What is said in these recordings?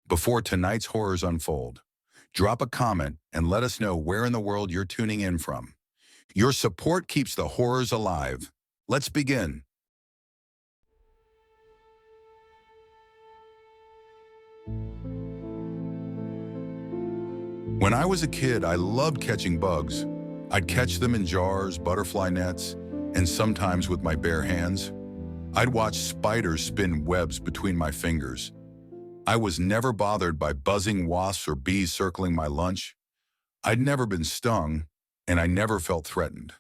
Before tonight's horrors unfold, drop a comment and let us know where in the world you're tuning in from. Your support keeps the horrors alive. Let's begin. When I was a kid, I loved catching bugs. I'd catch them in jars, butterfly nets, and sometimes with my bare hands. I'd watch spiders spin webs between my fingers. I was never bothered by buzzing wasps or bees circling my lunch. I'd never been stung, and I never felt threatened.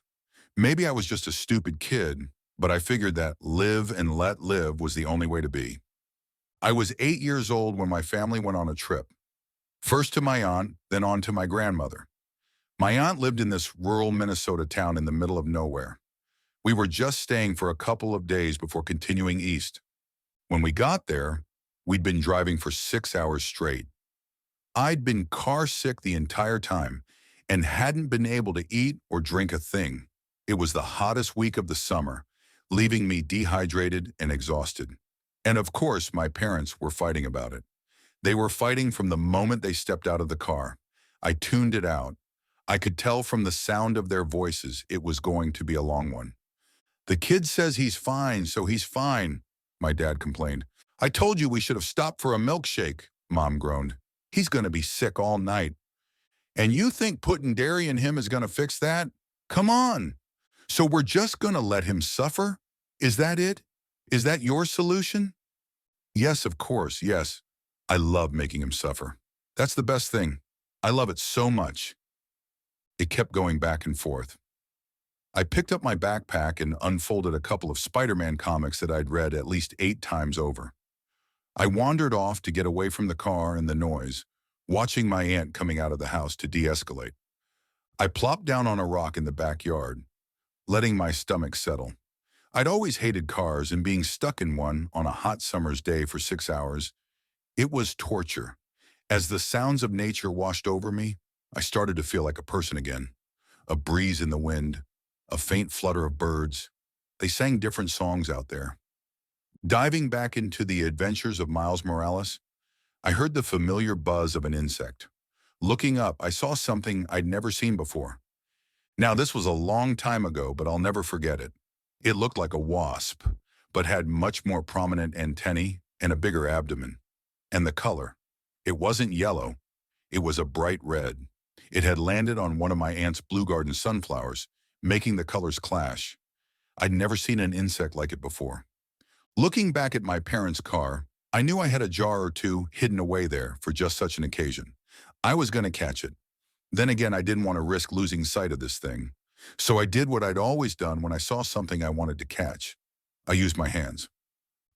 Maybe I was just a stupid kid, but I figured that live and let live was the only way to be. I was 8 years old when my family went on a trip. First to my aunt, then on to my grandmother. My aunt lived in this rural Minnesota town in the middle of nowhere. We were just staying for a couple of days before continuing east. When we got there, we'd been driving for 6 hours straight. I'd been car sick the entire time and hadn't been able to eat or drink a thing. It was the hottest week of the summer, leaving me dehydrated and exhausted. And of course, my parents were fighting about it. They were fighting from the moment they stepped out of the car. I tuned it out. I could tell from the sound of their voices it was going to be a long one. "The kid says he's fine, so he's fine," my dad complained. "I told you we should have stopped for a milkshake," Mom groaned. "He's going to be sick all night. And you think putting dairy in him is going to fix that? Come on. So we're just going to let him suffer? Is that it? Is that your solution?" Yes, of course, yes. I love making him suffer. That's the best thing. I love it so much. It kept going back and forth. I picked up my backpack and unfolded a couple of Spider-Man comics that I'd read at least 8 times over. I wandered off to get away from the car and the noise, watching my aunt coming out of the house to de-escalate. I plopped down on a rock in the backyard, letting my stomach settle. I'd always hated cars, and being stuck in one on a hot summer's day for 6 hours, it was torture. As the sounds of nature washed over me, I started to feel like a person again. A breeze in the wind, a faint flutter of birds. They sang different songs out there. Diving back into the adventures of Miles Morales, I heard the familiar buzz of an insect. Looking up, I saw something I'd never seen before. Now, this was a long time ago, but I'll never forget it. It looked like a wasp, but had much more prominent antennae and a bigger abdomen. And the color. It wasn't yellow. It was a bright red. It had landed on one of my aunt's Blue Garden sunflowers, making the colors clash. I'd never seen an insect like it before. Looking back at my parents' car, I knew I had a jar or two hidden away there for just such an occasion. I was going to catch it. Then again, I didn't want to risk losing sight of this thing. So I did what I'd always done when I saw something I wanted to catch. I used my hands.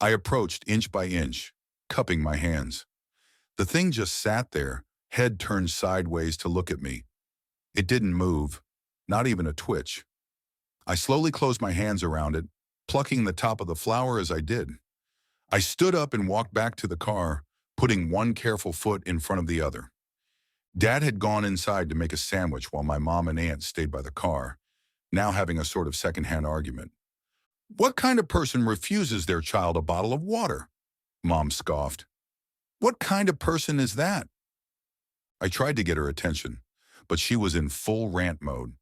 I approached inch by inch, cupping my hands. The thing just sat there, head turned sideways to look at me. It didn't move, not even a twitch. I slowly closed my hands around it, plucking the top of the flower as I did. I stood up and walked back to the car, putting one careful foot in front of the other. Dad had gone inside to make a sandwich while my mom and aunt stayed by the car, now having a sort of secondhand argument. "What kind of person refuses their child a bottle of water?" Mom scoffed. "What kind of person is that?" I tried to get her attention, but she was in full rant mode.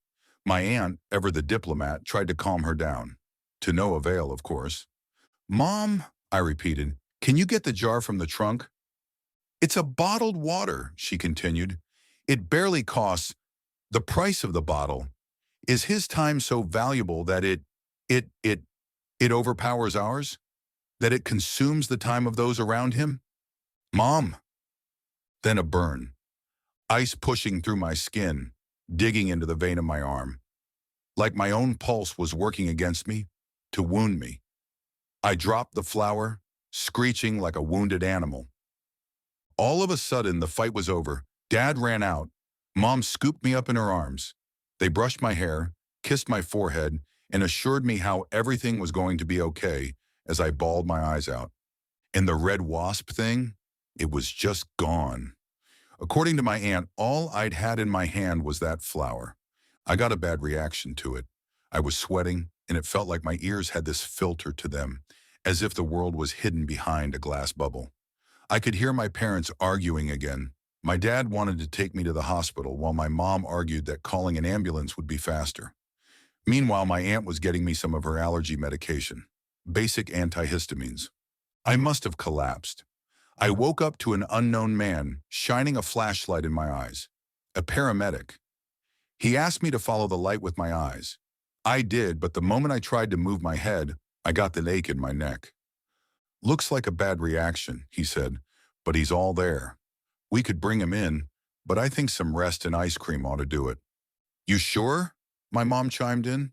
My aunt, ever the diplomat, tried to calm her down. To no avail, of course. "Mom," I repeated, "can you get the jar from the trunk?" "It's a bottled water," she continued. "It barely costs the price of the bottle. Is his time so valuable that it overpowers ours? That it consumes the time of those around him? Mom!" Then a burn. Ice pushing through my skin, digging into the vein of my arm. Like my own pulse was working against me, to wound me. I dropped the flower, screeching like a wounded animal. All of a sudden, the fight was over. Dad ran out. Mom scooped me up in her arms. They brushed my hair, kissed my forehead, and assured me how everything was going to be okay as I bawled my eyes out. And the red wasp thing, it was just gone. According to my aunt, all I'd had in my hand was that flower. I got a bad reaction to it. I was sweating, and it felt like my ears had this filter to them, as if the world was hidden behind a glass bubble. I could hear my parents arguing again. My dad wanted to take me to the hospital while my mom argued that calling an ambulance would be faster. Meanwhile, my aunt was getting me some of her allergy medication, basic antihistamines. I must have collapsed. I woke up to an unknown man shining a flashlight in my eyes. A paramedic. He asked me to follow the light with my eyes. I did, but the moment I tried to move my head, I got the ache in my neck. Looks like a bad reaction, he said, but he's all there. We could bring him in, but I think some rest and ice cream ought to do it. You sure? My mom chimed in.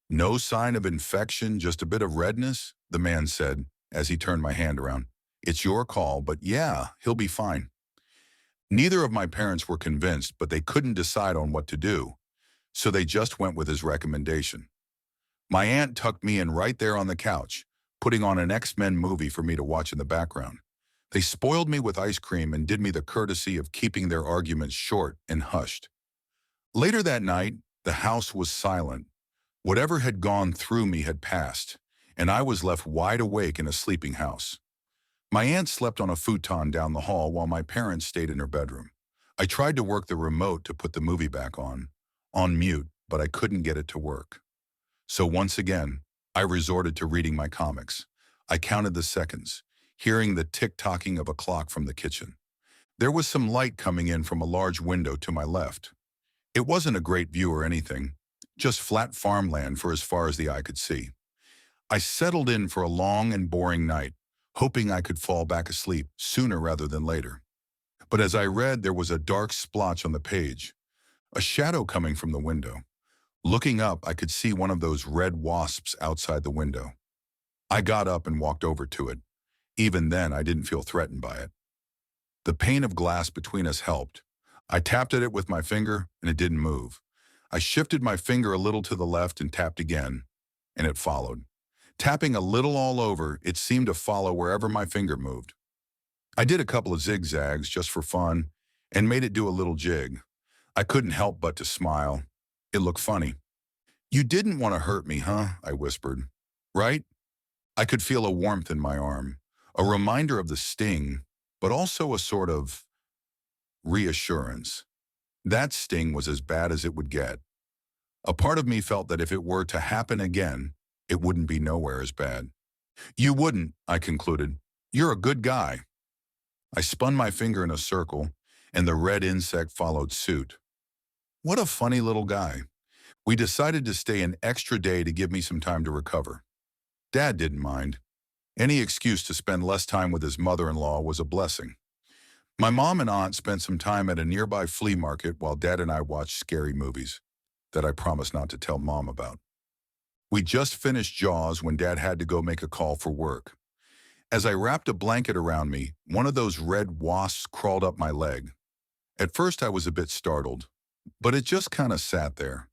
No sign of infection, just a bit of redness, the man said as he turned my hand around. It's your call, but yeah, he'll be fine. Neither of my parents were convinced, but they couldn't decide on what to do, so they just went with his recommendation. My aunt tucked me in right there on the couch, putting on an X-Men movie for me to watch in the background. They spoiled me with ice cream and did me the courtesy of keeping their arguments short and hushed. Later that night, the house was silent. Whatever had gone through me had passed, and I was left wide awake in a sleeping house. My aunt slept on a futon down the hall while my parents stayed in her bedroom. I tried to work the remote to put the movie back on mute, but I couldn't get it to work. So once again, I resorted to reading my comics. I counted the seconds, hearing the tick-tocking of a clock from the kitchen. There was some light coming in from a large window to my left. It wasn't a great view or anything, just flat farmland for as far as the eye could see. I settled in for a long and boring night, hoping I could fall back asleep sooner rather than later. But as I read, there was a dark splotch on the page, a shadow coming from the window. Looking up, I could see one of those red wasps outside the window. I got up and walked over to it. Even then, I didn't feel threatened by it. The pane of glass between us helped. I tapped at it with my finger, and it didn't move. I shifted my finger a little to the left and tapped again, and it followed. Tapping a little all over, it seemed to follow wherever my finger moved. I did a couple of zigzags just for fun and made it do a little jig. I couldn't help but to smile. It looked funny. You didn't want to hurt me, huh? I whispered. Right? I could feel a warmth in my arm, a reminder of the sting, but also a sort of reassurance. That sting was as bad as it would get. A part of me felt that if it were to happen again, it wouldn't be nowhere as bad. You wouldn't, I concluded. You're a good guy. I spun my finger in a circle, and the red insect followed suit. What a funny little guy. We decided to stay an extra day to give me some time to recover. Dad didn't mind. Any excuse to spend less time with his mother-in-law was a blessing. My mom and aunt spent some time at a nearby flea market while Dad and I watched scary movies that I promised not to tell Mom about. We just finished Jaws when Dad had to go make a call for work. As I wrapped a blanket around me, one of those red wasps crawled up my leg. At first I was a bit startled, but it just kind of sat there,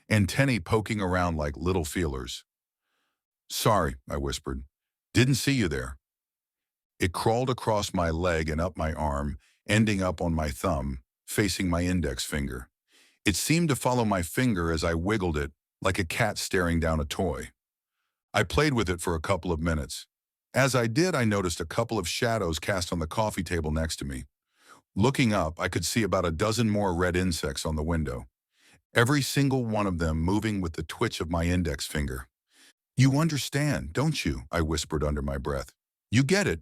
antennae poking around like little feelers. Sorry, I whispered. Didn't see you there. It crawled across my leg and up my arm, ending up on my thumb, facing my index finger. It seemed to follow my finger as I wiggled it, like a cat staring down a toy. I played with it for a couple of minutes. As I did, I noticed a couple of shadows cast on the coffee table next to me. Looking up, I could see about a dozen more red insects on the window, every single one of them moving with the twitch of my index finger. You understand, don't you? I whispered under my breath. You get it.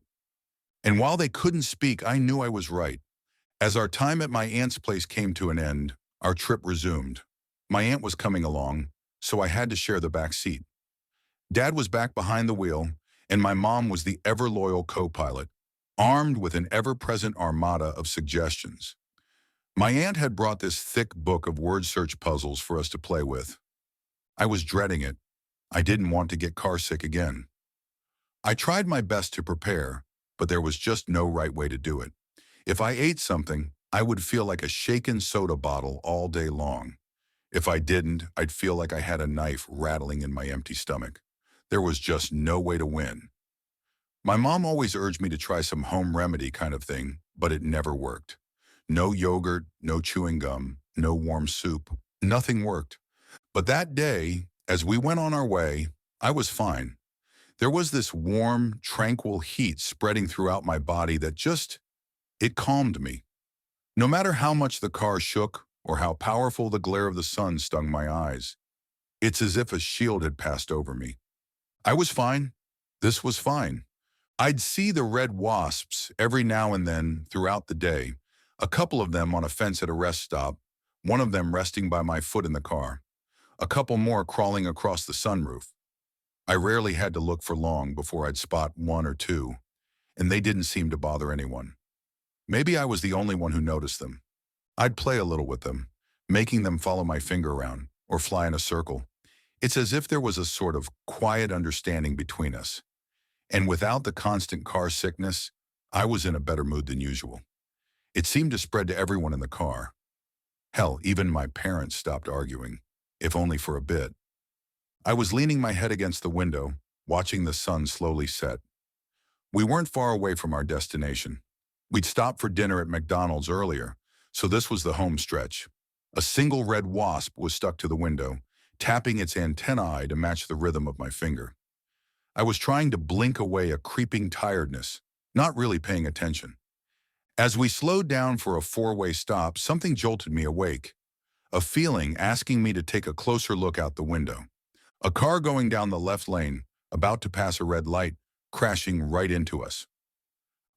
And while they couldn't speak, I knew I was right. As our time at my aunt's place came to an end, our trip resumed. My aunt was coming along, so I had to share the back seat. Dad was back behind the wheel, and my mom was the ever-loyal co-pilot, armed with an ever-present armada of suggestions. My aunt had brought this thick book of word search puzzles for us to play with. I was dreading it. I didn't want to get carsick again. I tried my best to prepare, but there was just no right way to do it. If I ate something, I would feel like a shaken soda bottle all day long. If I didn't, I'd feel like I had a knife rattling in my empty stomach. There was just no way to win. My mom always urged me to try some home remedy kind of thing, but it never worked. No yogurt, no chewing gum, no warm soup. Nothing worked. But that day, as we went on our way, I was fine. There was this warm, tranquil heat spreading throughout my body that just It calmed me. No matter how much the car shook or how powerful the glare of the sun stung my eyes, it's as if a shield had passed over me. I was fine. This was fine. I'd see the red wasps every now and then throughout the day, a couple of them on a fence at a rest stop, one of them resting by my foot in the car, a couple more crawling across the sunroof. I rarely had to look for long before I'd spot one or two, and they didn't seem to bother anyone. Maybe I was the only one who noticed them. I'd play a little with them, making them follow my finger around or fly in a circle. It's as if there was a sort of quiet understanding between us. And without the constant car sickness, I was in a better mood than usual. It seemed to spread to everyone in the car. Hell, even my parents stopped arguing, if only for a bit. I was leaning my head against the window, watching the sun slowly set. We weren't far away from our destination. We'd stopped for dinner at McDonald's earlier, so this was the home stretch. A single red wasp was stuck to the window, tapping its antennae to match the rhythm of my finger. I was trying to blink away a creeping tiredness, not really paying attention. As we slowed down for a four-way stop, something jolted me awake, a feeling asking me to take a closer look out the window. A car going down the left lane, about to pass a red light, crashing right into us.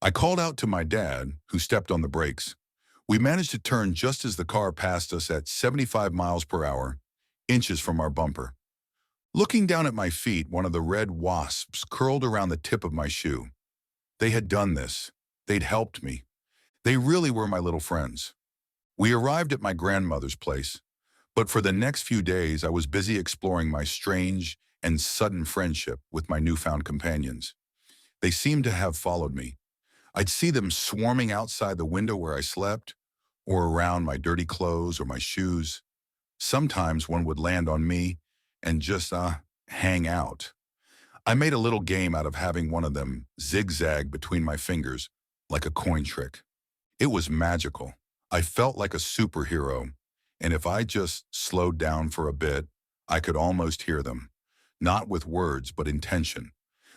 I called out to my dad, who stepped on the brakes. We managed to turn just as the car passed us at 75 miles per hour, inches from our bumper. Looking down at my feet, one of the red wasps curled around the tip of my shoe. They had done this. They'd helped me. They really were my little friends. We arrived at my grandmother's place, but for the next few days I was busy exploring my strange and sudden friendship with my newfound companions. They seemed to have followed me. I'd see them swarming outside the window where I slept, or around my dirty clothes or my shoes. Sometimes one would land on me and just, hang out. I made a little game out of having one of them zigzag between my fingers like a coin trick. It was magical. I felt like a superhero, and if I just slowed down for a bit, I could almost hear them. Not with words, but intention.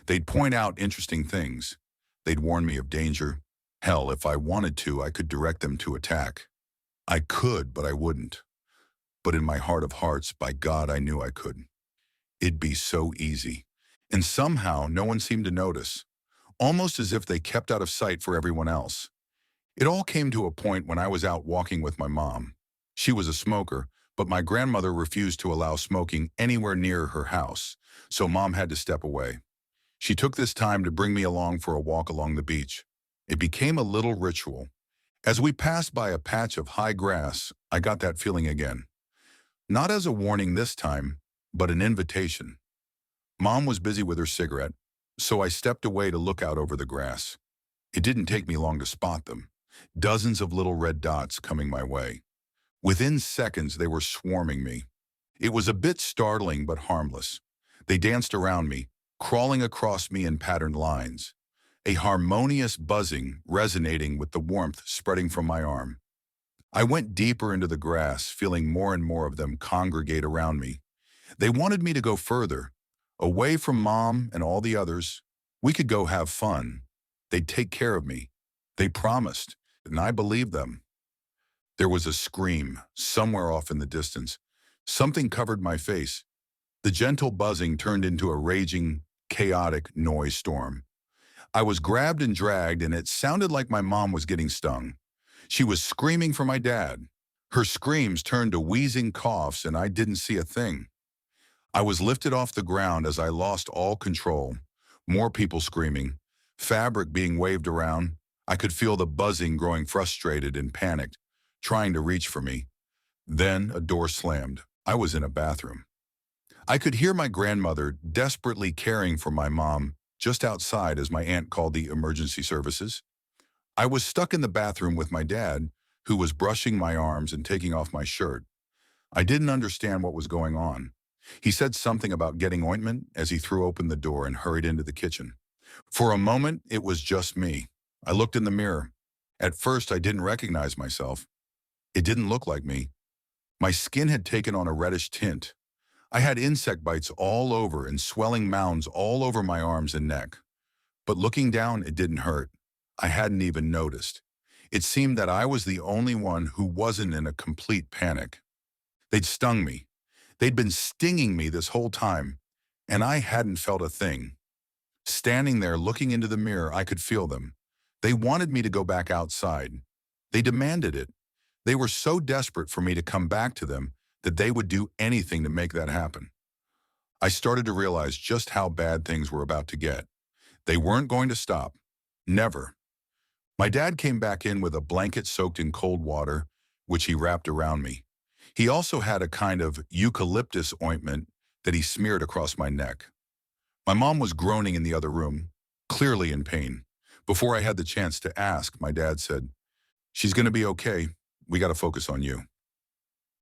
They'd point out interesting things. They'd warn me of danger. Hell, if I wanted to, I could direct them to attack. I could, but I wouldn't. But in my heart of hearts, by God, I knew I could. It'd be so easy. And somehow, no one seemed to notice, almost as if they kept out of sight for everyone else. It all came to a point when I was out walking with my mom. She was a smoker, but my grandmother refused to allow smoking anywhere near her house, so Mom had to step away. She took this time to bring me along for a walk along the beach. It became a little ritual. As we passed by a patch of high grass, I got that feeling again. Not as a warning this time, but an invitation. Mom was busy with her cigarette, so I stepped away to look out over the grass. It didn't take me long to spot them. Dozens of little red dots coming my way. Within seconds, they were swarming me. It was a bit startling but harmless. They danced around me, crawling across me in patterned lines. A harmonious buzzing resonating with the warmth spreading from my arm. I went deeper into the grass, feeling more and more of them congregate around me. They wanted me to go further, away from Mom and all the others. We could go have fun. They'd take care of me. They promised, and I believed them. There was a scream, somewhere off in the distance. Something covered my face. The gentle buzzing turned into a raging, chaotic noise storm. I was grabbed and dragged, and it sounded like my mom was getting stung. She was screaming for my dad. Her screams turned to wheezing coughs, and I didn't see a thing. I was lifted off the ground as I lost all control. More people screaming, fabric being waved around. I could feel the buzzing growing frustrated and panicked, trying to reach for me. Then a door slammed. I was in a bathroom. I could hear my grandmother desperately caring for my mom just outside as my aunt called the emergency services. I was stuck in the bathroom with my dad, who was brushing my arms and taking off my shirt. I didn't understand what was going on. He said something about getting ointment as he threw open the door and hurried into the kitchen. For a moment, it was just me. I looked in the mirror. At first, I didn't recognize myself. It didn't look like me. My skin had taken on a reddish tint. I had insect bites all over and swelling mounds all over my arms and neck. But looking down, it didn't hurt. I hadn't even noticed. It seemed that I was the only one who wasn't in a complete panic. They'd stung me. They'd been stinging me this whole time, and I hadn't felt a thing. Standing there looking into the mirror, I could feel them. They wanted me to go back outside. They demanded it. They were so desperate for me to come back to them that they would do anything to make that happen. I started to realize just how bad things were about to get. They weren't going to stop. Never. My dad came back in with a blanket soaked in cold water, which he wrapped around me. He also had a kind of eucalyptus ointment that he smeared across my neck. My mom was groaning in the other room, clearly in pain. Before I had the chance to ask, my dad said, "She's going to be okay. We got to focus on you."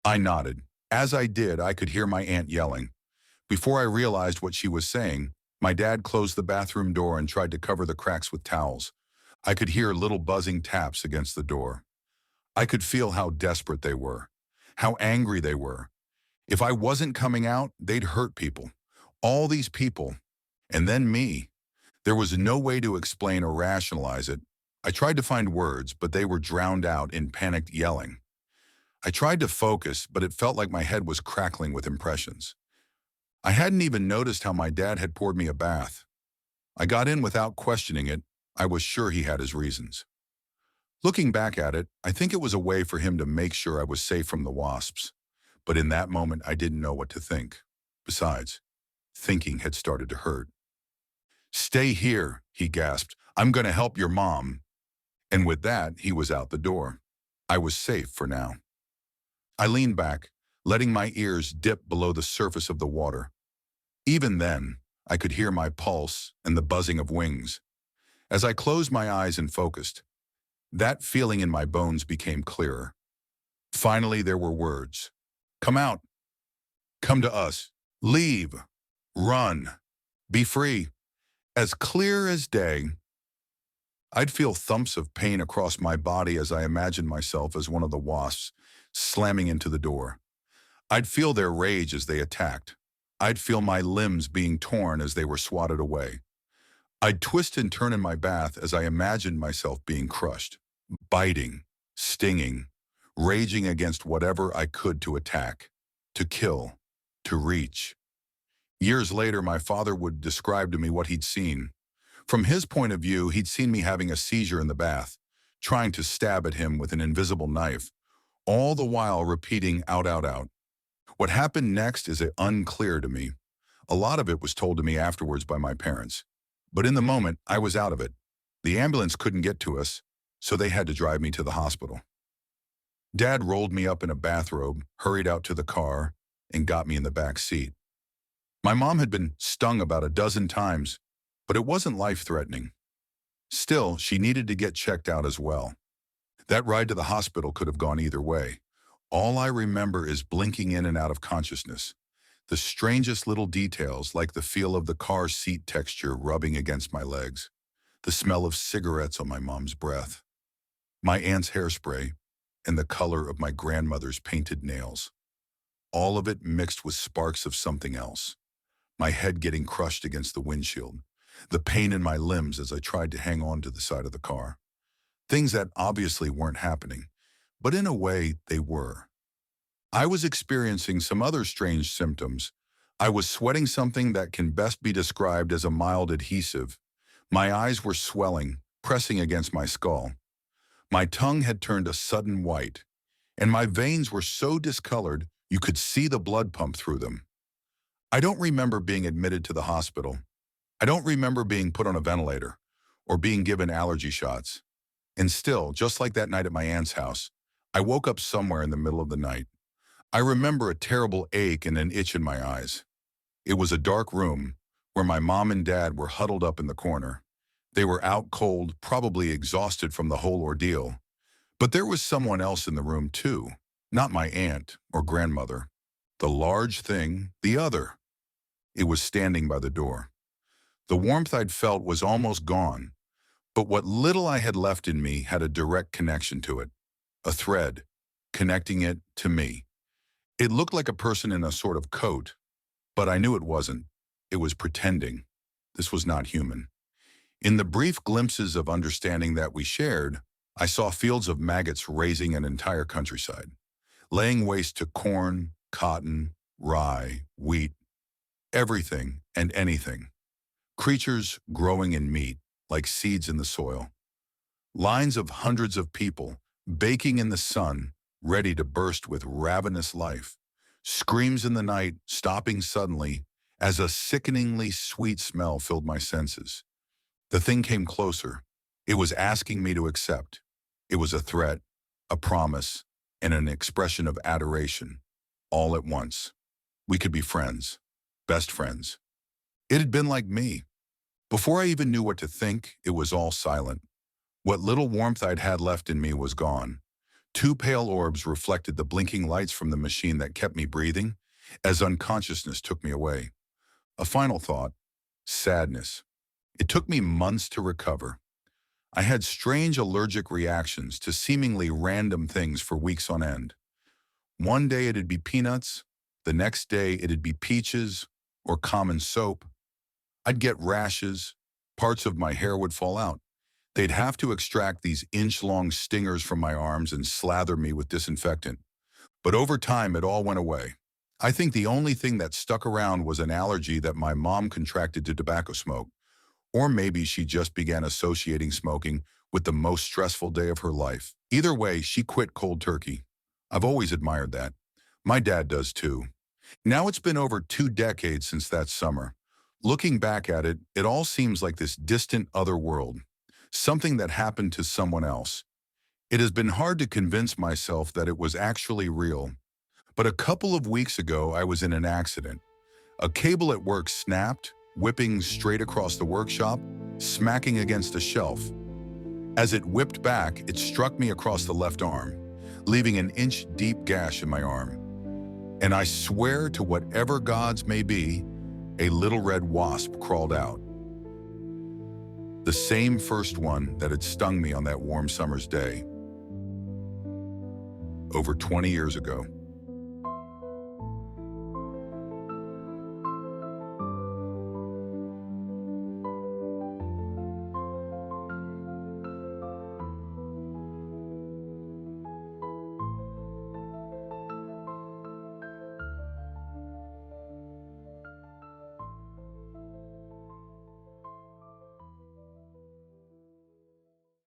I nodded. As I did, I could hear my aunt yelling. Before I realized what she was saying, my dad closed the bathroom door and tried to cover the cracks with towels. I could hear little buzzing taps against the door. I could feel how desperate they were, how angry they were. If I wasn't coming out, they'd hurt people. All these people. And then me. There was no way to explain or rationalize it. I tried to find words, but they were drowned out in panicked yelling. I tried to focus, but it felt like my head was crackling with impressions. I hadn't even noticed how my dad had poured me a bath. I got in without questioning it. I was sure he had his reasons. Looking back at it, I think it was a way for him to make sure I was safe from the wasps. But in that moment, I didn't know what to think. Besides, thinking had started to hurt. "Stay here," he gasped. "I'm going to help your mom." And with that, he was out the door. I was safe for now. I leaned back, letting my ears dip below the surface of the water. Even then, I could hear my pulse and the buzzing of wings. As I closed my eyes and focused, that feeling in my bones became clearer. Finally, there were words. "Come out. Come to us. Leave. Run. Be free." As clear as day. I'd feel thumps of pain across my body as I imagined myself as one of the wasps slamming into the door. I'd feel their rage as they attacked. I'd feel my limbs being torn as they were swatted away. I'd twist and turn in my bath as I imagined myself being crushed, biting, stinging, raging against whatever I could to attack, to kill, to reach. Years later, my father would describe to me what he'd seen. From his point of view, he'd seen me having a seizure in the bath, trying to stab at him with an invisible knife, all the while repeating, "Out, out, out." What happened next is unclear to me. A lot of it was told to me afterwards by my parents. But in the moment, I was out of it. The ambulance couldn't get to us, so they had to drive me to the hospital. Dad rolled me up in a bathrobe, hurried out to the car, and got me in the back seat. My mom had been stung about a dozen times, but it wasn't life-threatening. Still, she needed to get checked out as well. That ride to the hospital could have gone either way. All I remember is blinking in and out of consciousness. The strangest little details, like the feel of the car seat texture rubbing against my legs, the smell of cigarettes on my mom's breath, my aunt's hairspray, and the color of my grandmother's painted nails. All of it mixed with sparks of something else. My head getting crushed against the windshield, the pain in my limbs as I tried to hang on to the side of the car. Things that obviously weren't happening, but in a way they were. I was experiencing some other strange symptoms. I was sweating something that can best be described as a mild adhesive. My eyes were swelling, pressing against my skull. My tongue had turned a sudden white, and my veins were so discolored you could see the blood pump through them. I don't remember being admitted to the hospital. I don't remember being put on a ventilator or being given allergy shots. And still, just like that night at my aunt's house, I woke up somewhere in the middle of the night. I remember a terrible ache and an itch in my eyes. It was a dark room where my mom and dad were huddled up in the corner. They were out cold, probably exhausted from the whole ordeal. But there was someone else in the room too, not my aunt or grandmother. The large thing, the other. It was standing by the door. The warmth I'd felt was almost gone, but what little I had left in me had a direct connection to it, a thread, connecting it to me. It looked like a person in a sort of coat, but I knew it wasn't. It was pretending. This was not human. In the brief glimpses of understanding that we shared, I saw fields of maggots raising an entire countryside, laying waste to corn, cotton, rye, wheat, everything and anything. Creatures growing in meat, like seeds in the soil. Lines of hundreds of people, baking in the sun, ready to burst with ravenous life. Screams in the night, stopping suddenly, as a sickeningly sweet smell filled my senses. The thing came closer. It was asking me to accept. It was a threat, a promise, and an expression of adoration, all at once. We could be friends, best friends. It had been like me. Before I even knew what to think, it was all silent. What little warmth I'd had left in me was gone. Two pale orbs reflected the blinking lights from the machine that kept me breathing, as unconsciousness took me away. A final thought, sadness. It took me months to recover. I had strange allergic reactions to seemingly random things for weeks on end. One day it'd be peanuts, the next day it'd be peaches or common soap. I'd get rashes, parts of my hair would fall out. They'd have to extract these inch-long stingers from my arms and slather me with disinfectant. But over time, it all went away. I think the only thing that stuck around was an allergy that my mom contracted to tobacco smoke. Or maybe she just began associating smoking with the most stressful day of her life. Either way, she quit cold turkey. I've always admired that. My dad does too. Now it's been over 2 decades since that summer. Looking back at it, it all seems like this distant other world. Something that happened to someone else. It has been hard to convince myself that it was actually real. But a couple of weeks ago, I was in an accident. A cable at work snapped, whipping straight across the workshop, smacking against a shelf. As it whipped back, it struck me across the left arm, leaving an inch-deep gash in my arm. And I swear to whatever gods may be, a little red wasp crawled out. The same first one that had stung me on that warm summer's day, over 20 years ago.